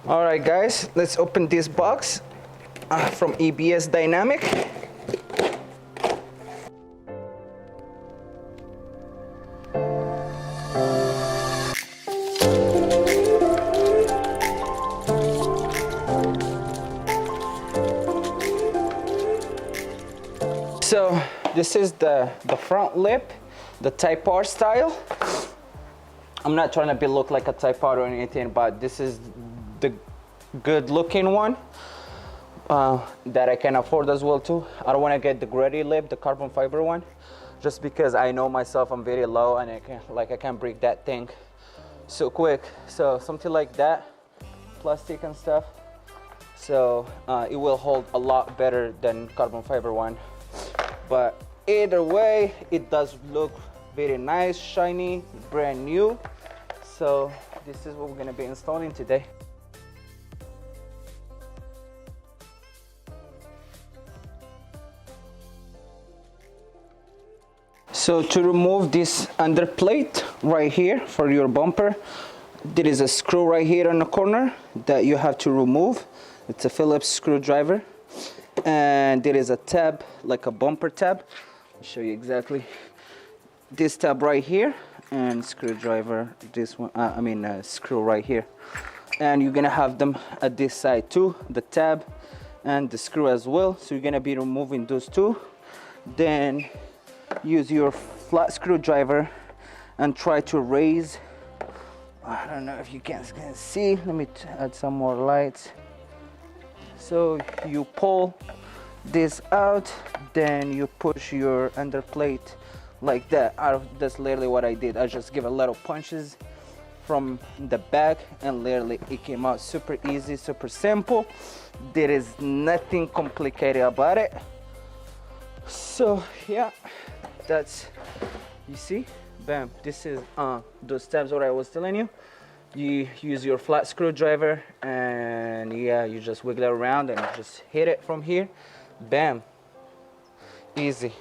All right, guys, let's open this box from EBS Dynamic. So this is the front lip, the Type R style. I'm not trying to look like a Type R or anything, but this is the good looking one that I can afford as well too. I don't want to get the gritty lip, the carbon fiber one, just because I know myself I'm very low and I can't break that thing so quick. So something like that, plastic and stuff. So it will hold a lot better than carbon fiber one. But either way, it does look very nice, shiny, brand new. So this is what we're gonna be installing today. So to remove this underplate right here for your bumper, there is a screw right here on the corner that you have to remove. It's a Phillips screwdriver. And there is a tab, like a bumper tab. I'll show you exactly. This tab right here, and screwdriver, this one, screw right here. And you're gonna have them at this side too, the tab and the screw as well. So you're gonna be removing those two. Then use your flat screwdriver and try to raise. I don't know if you can see. Let me add some more lights. So you pull this out, then you push your underplate like that. That's literally what I did. I just give a little punches from the back, and literally it came out super easy, super simple. There is nothing complicated about it. So yeah, that's, you see, bam. This is those tabs what I was telling you. You use your flat screwdriver and yeah, you just wiggle it around and just hit it from here. Bam, easy.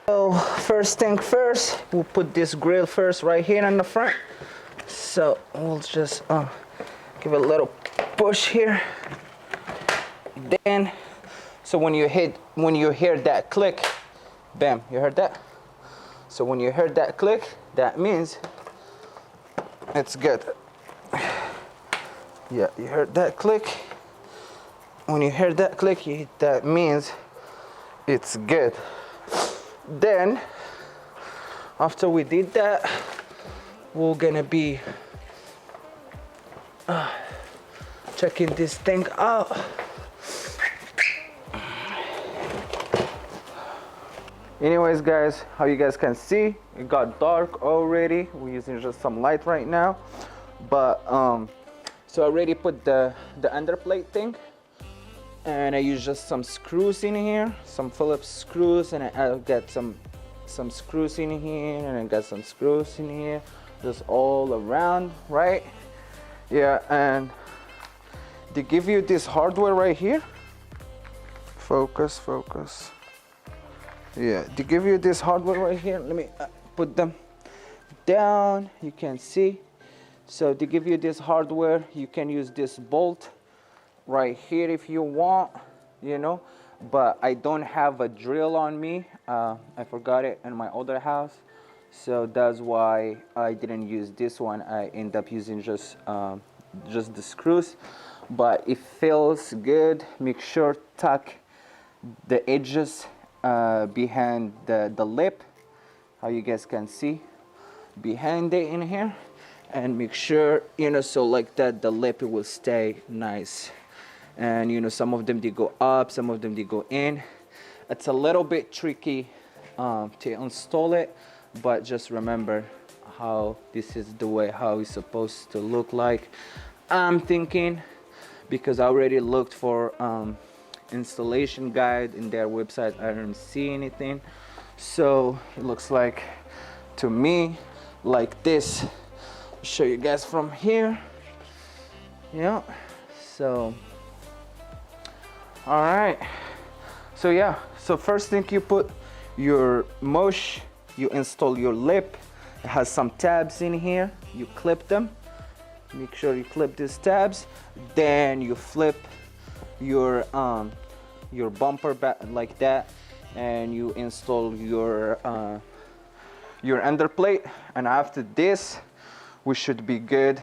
So first thing first, we'll put this grill first right here in the front. So we'll just give it a little push here. Then, so when you hear that click, bam, you heard that? So when you heard that click, that means it's good. Yeah, you heard that click. When you hear that click, that means it's good. Then, after we did that, we're gonna be checking this thing out. Anyways, guys, how you guys can see, it got dark already. We're using just some light right now, but so I already put the underplate thing, and I use just some screws in here, some Phillips screws, and I got some screws in here, and I got some screws in here, just all around, right? Yeah, and they give you this hardware right here. Focus. Yeah, they give you this hardware right here. Let me put them down. You can see. So they give you this hardware. You can use this bolt right here if you want, you know. But I don't have a drill on me. I forgot it in my other house. So that's why I didn't use this one. I end up using just the screws. But it feels good. Make sure tuck the edges behind the lip, how you guys can see behind it in here, and make sure, you know, so like that the lip will stay nice. And you know, some of them they go up, some of them they go in. It's a little bit tricky to install it, but just remember how this is the way how it's supposed to look like. I'm thinking, because I already looked for installation guide in their website, I don't see anything. So it looks like to me like this. I'll show you guys from here. Yeah, so all right, so yeah, so first thing, you put your mesh, you install your lip. It has some tabs in here, you clip them, Make sure you clip these tabs, then you flip your bumper back like that, and you install your under plate, and after this we should be good.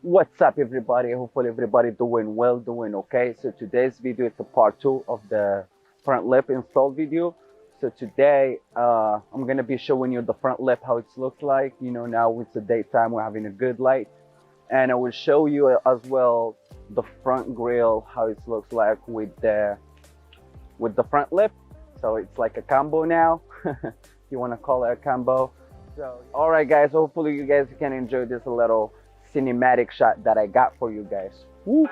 What's up everybody? Hopefully everybody doing well, doing okay. So today's video is a part 2 of the front lip install video. So today I'm gonna be showing you the front lip, how it looks like. You know, now it's the daytime, we're having a good light, and I will show you as well the front grille, how it looks like with the front lip. So it's like a combo now. If you want to call it a combo. So all right guys, hopefully you guys can enjoy this little cinematic shot that I got for you guys. Woo.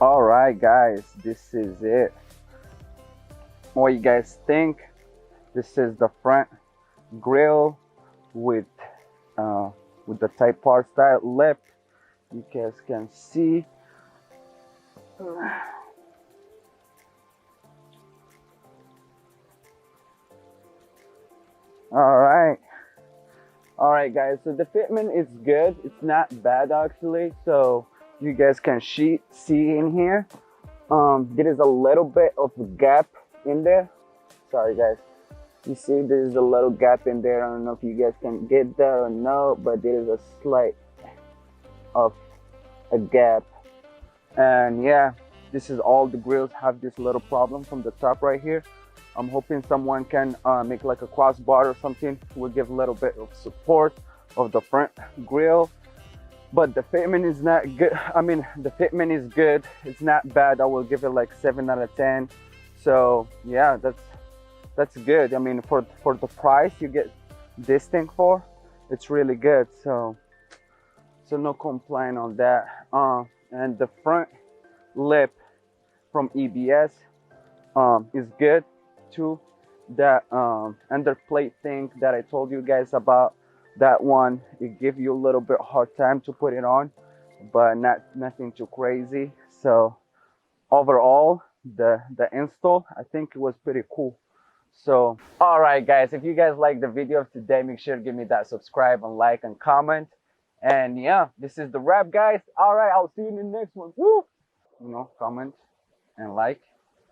All right guys, this is it. What you guys think? This is the front grille with the Type R style lip. You guys can see. All right guys, so the fitment is good, it's not bad actually. So you guys can see in here, there is a little bit of a gap in there. Sorry guys, you see there's a little gap in there. I don't know if you guys can get that or no, but there is a slight of a gap. And yeah, this is all the grills have this little problem from the top right here. I'm hoping someone can make like a crossbar or something. Will give a little bit of support of the front grill. But the fitment is not good. I mean, the fitment is good. It's not bad. I will give it like 7 out of 10. So yeah, that's good. I mean, for the price you get this thing for, it's really good. So no complaint on that. And the front lip from EBS is good too. That underplate thing that I told you guys about, that one, it gives you a little bit hard time to put it on, but nothing too crazy. So overall, the install, I think it was pretty cool. So all right guys, if you guys like the video of today, make sure to give me that subscribe and like and comment. And yeah, this is the wrap guys. All right, I'll see you in the next one. Woo! You know, comment and like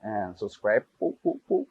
and subscribe. Woo, woo, woo.